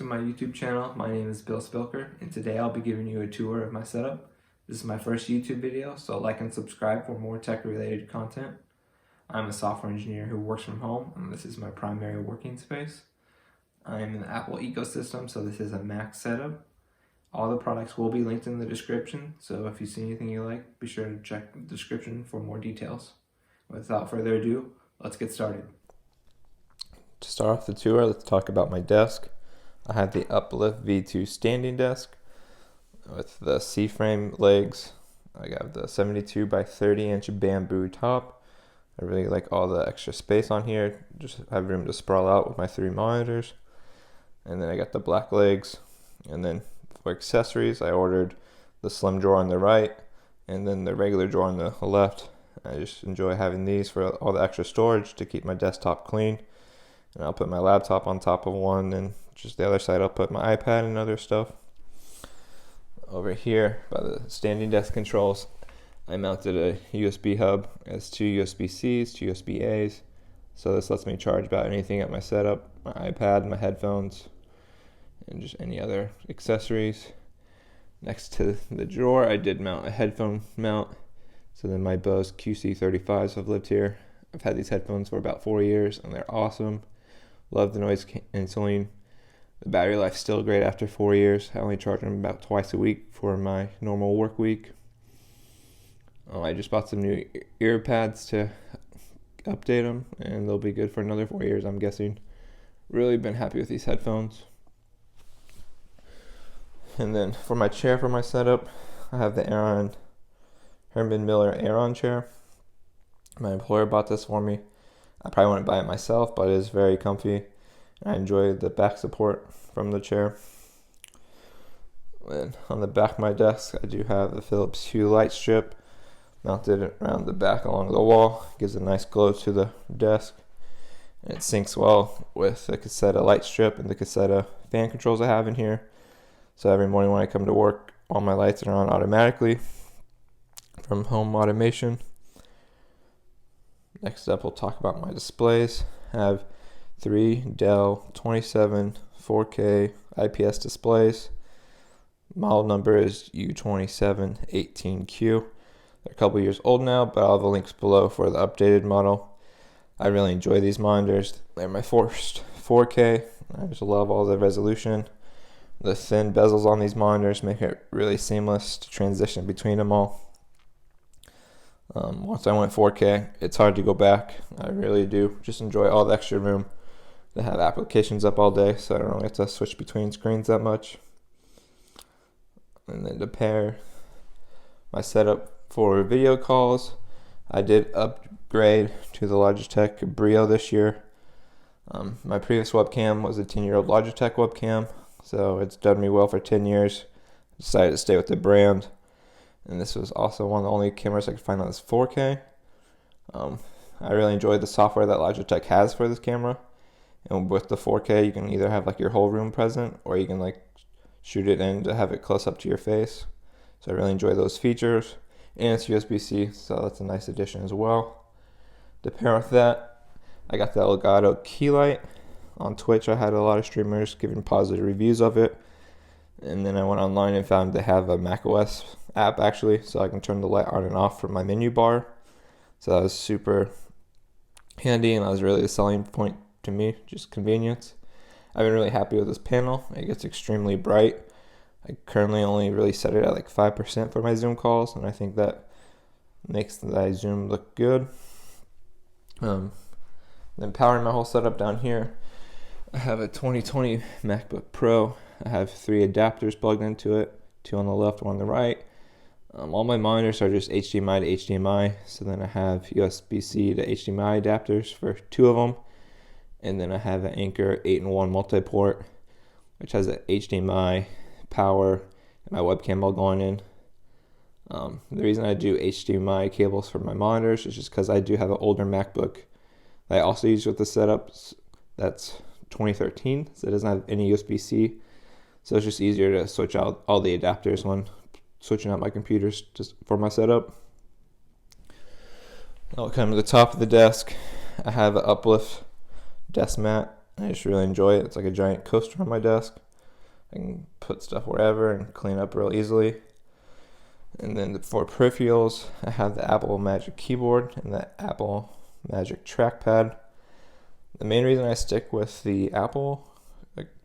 my YouTube channel. My name is Bill Spilker, and today I'll be giving you a tour of my setup. This is my first YouTube video, so like and subscribe for more tech-related content. I'm a software engineer who works from home, and this is my primary working space. I'm in the Apple ecosystem, so this is a Mac setup. All the products will be linked in the description, so if you see anything you like, be sure to check the description for more details. Without further ado, let's get started. To start off the tour, let's talk about my desk. I have the Uplift V2 standing desk with the C-frame legs. I got the 72 by 30 inch bamboo top. I really like all the extra space on here. Just have room to sprawl out with my 3 monitors. And then I got the black legs. And then for accessories, I ordered the slim drawer on the right and then the regular drawer on the left. I just enjoy having these for all the extra storage to keep my desktop clean. And I'll put my laptop on top of one, and just the other side I'll put my iPad and other stuff. Over here by the standing desk controls, I mounted a USB hub. It has 2 USB-Cs, 2 USB-As. So this lets me charge about anything at my setup, my iPad, my headphones, and just any other accessories. Next to the drawer, I did mount a headphone mount. So then my Bose QC35s have lived here. I've had these headphones for about 4 years, and they're awesome. Love the noise canceling. The battery life's still great after 4 years. I only charge them about twice a week for my normal work week. I just bought some new ear pads to update them, and they'll be good for another 4 years, I'm guessing. Really been happy with these headphones. And then for my chair for my setup, I have the Herman Miller Aeron chair. My employer bought this for me. I probably wouldn't buy it myself, but it is very comfy. I enjoy the back support from the chair. And on the back of my desk, I do have the Phillips Hue light strip mounted around the back along the wall. Gives a nice glow to the desk. And it syncs well with the Caseta light strip and the Caseta fan controls I have in here. So every morning when I come to work, all my lights are on automatically from home automation. Next up, we'll talk about my displays. I have 3 Dell 27 4K IPS displays. Model number is U2718Q. They're a couple years old now, but I'll have the links below for the updated model. I really enjoy these monitors. They're my first 4K. I just love all the resolution. The thin bezels on these monitors make it really seamless to transition between them all. Once I went 4K, it's hard to go back. I really do just enjoy all the extra room to have applications up all day, so I don't really have to switch between screens that much. And then to pair my setup for video calls, I did upgrade to the Logitech Brio this year. My previous webcam was a 10-year-old Logitech webcam, so it's done me well for 10 years. I decided to stay with the brand. And this was also one of the only cameras I could find that was 4K. I really enjoyed the software that Logitech has for this camera. And with the 4K, you can either have like your whole room present, or you can like shoot it in to have it close up to your face. So I really enjoy those features. And it's USB-C, so that's a nice addition as well. To pair with that, I got the Elgato Key Light. On Twitch, I had a lot of streamers giving positive reviews of it. And then I went online and found they have a macOS app actually, so I can turn the light on and off from my menu bar. So that was super handy, and that was really the selling point to me, just convenience. I've been really happy with this panel. It gets extremely bright. I currently only really set it at like 5% for my Zoom calls, and I think that makes the Zoom look good. Then powering my whole setup down here, I have a 2020 MacBook Pro. I have 3 adapters plugged into it, 2 on the left, 1 on the right. All my monitors are just HDMI to HDMI, so then I have USB-C to HDMI adapters for 2 of them, and then I have an Anker 8-in-1 multi-port, which has a HDMI, power, and my webcam all going in. The reason I do HDMI cables for my monitors is just because I do have an older MacBook that I also use with the setups. That's 2013, so it doesn't have any USB-C, so it's just easier to switch out all the adapters when switching out my computers just for my setup. I'll come to the top of the desk. I have an Uplift Desk Mat. I just really enjoy it. It's like a giant coaster on my desk. I can put stuff wherever and clean up real easily. And then for peripherals, I have the Apple Magic Keyboard and the Apple Magic Trackpad. The main reason I stick with the Apple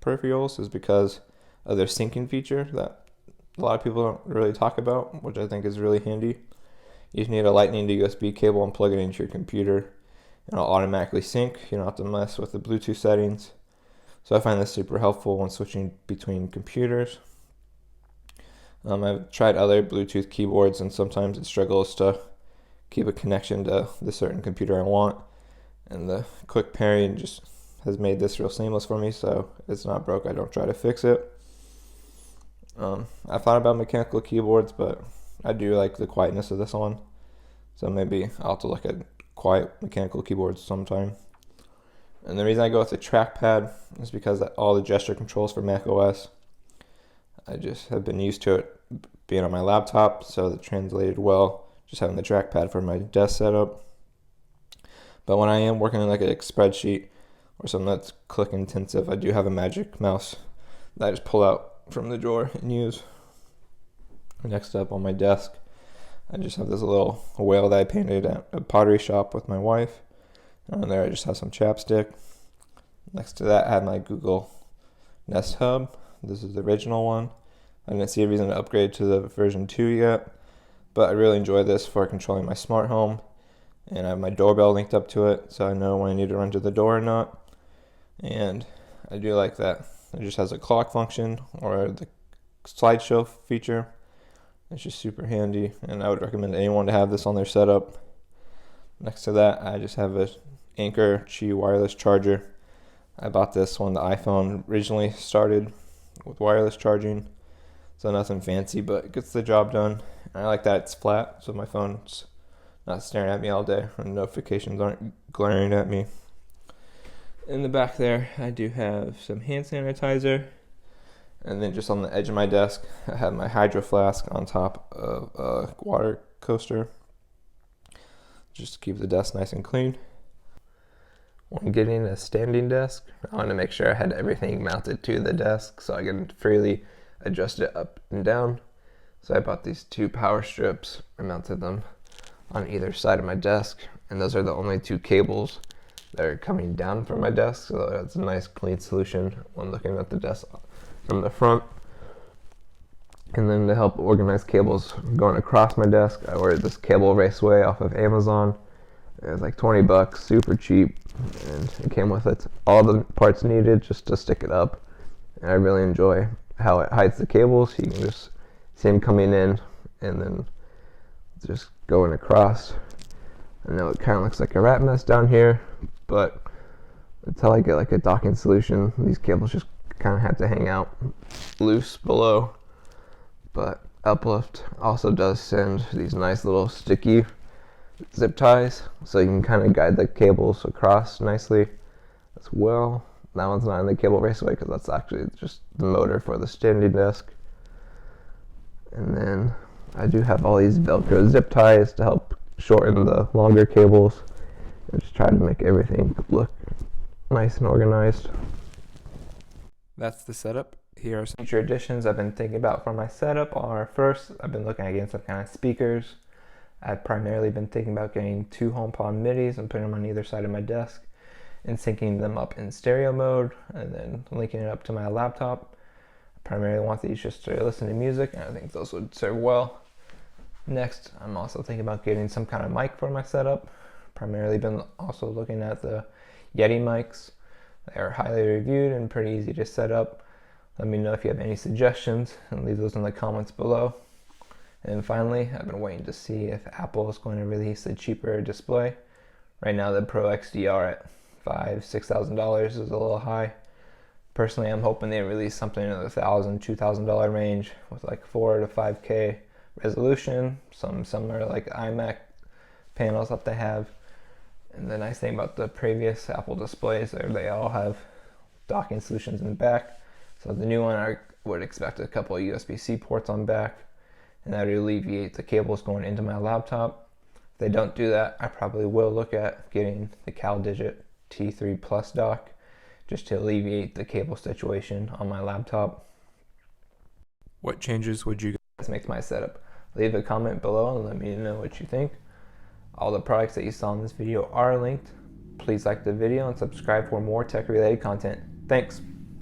peripherals is because of their syncing feature that a lot of people don't really talk about, which I think is really handy. You just need a lightning to USB cable and plug it into your computer, and it'll automatically sync. You don't have to mess with the Bluetooth settings. So I find this super helpful when switching between computers. I've tried other Bluetooth keyboards, and sometimes it struggles to keep a connection to the certain computer I want. And the quick pairing just has made this real seamless for me, so if it's not broke, I don't try to fix it. I thought about mechanical keyboards, but I do like the quietness of this one. So maybe I'll have to look at quiet mechanical keyboards sometime. And the reason I go with the trackpad is because all the gesture controls for macOS, I just have been used to it being on my laptop, so it translated well, just having the trackpad for my desk setup. But when I am working on like a spreadsheet or something that's click intensive, I do have a magic mouse that I just pull out from the drawer and use. Next up on my desk, I just have this little whale that I painted at a pottery shop with my wife. And on there I just have some chapstick. Next to that I have my Google Nest Hub. This is the original one. I didn't see a reason to upgrade to the version 2 yet, but I really enjoy this for controlling my smart home. And I have my doorbell linked up to it, so I know when I need to run to the door or not. And I do like that it just has a clock function or the slideshow feature. It's just super handy, and I would recommend anyone to have this on their setup. Next to that, I just have a Anker Qi wireless charger. I bought this when the iPhone originally started with wireless charging, so nothing fancy, but it gets the job done. And I like that it's flat, so my phone's not staring at me all day, and notifications aren't glaring at me. In the back there, I do have some hand sanitizer. And then just on the edge of my desk, I have my hydro flask on top of a water coaster, just to keep the desk nice and clean. When getting a standing desk, I want to make sure I had everything mounted to the desk so I can freely adjust it up and down. So I bought these 2 power strips and mounted them on either side of my desk, and those are the only 2 cables that are coming down from my desk, so that's a nice clean solution when looking at the desk from the front. And then to help organize cables going across my desk, I ordered this cable Raceway off of Amazon. It was like $20, super cheap, and it came with all the parts needed just to stick it up. And I really enjoy how it hides the cables. You can just see them coming in and then just going across. I know it kind of looks like a rat mess down here, but until I get like a docking solution, these cables just kind of have to hang out loose below. But Uplift also does send these nice little sticky zip ties, so you can kind of guide the cables across nicely as well. That one's not in the cable Raceway because that's actually just the motor for the standing desk. And then I do have all these Velcro zip ties to help shorten the longer cables and just try to make everything look nice and organized. That's the setup. Here are some future additions I've been thinking about for my setup. First, I've been looking at getting some kind of speakers. I've primarily been thinking about getting 2 HomePod midis and putting them on either side of my desk and syncing them up in stereo mode and then linking it up to my laptop. I primarily want these just to listen to music, and I think those would serve well. Next, I'm also thinking about getting some kind of mic for my setup. Primarily been also looking at the Yeti mics. They are highly reviewed and pretty easy to set up. Let me know if you have any suggestions and leave those in the comments below. And finally, I've been waiting to see if Apple is going to release a cheaper display. Right now the Pro XDR at $5,000-$6,000 is a little high. Personally, I'm hoping they release something in the $1,000-$2,000 range with like 4 to 5K resolution, some similar like iMac panels that they have. And the nice thing about the previous Apple displays are they all have docking solutions in the back. So the new one, I would expect a couple of USB-C ports on back, and that would alleviate the cables going into my laptop. If they don't do that, I probably will look at getting the CalDigit T3 Plus dock just to alleviate the cable situation on my laptop. What changes would you guys make to my setup? Leave a comment below and let me know what you think. All the products that you saw in this video are linked. Please like the video and subscribe for more tech related content. Thanks.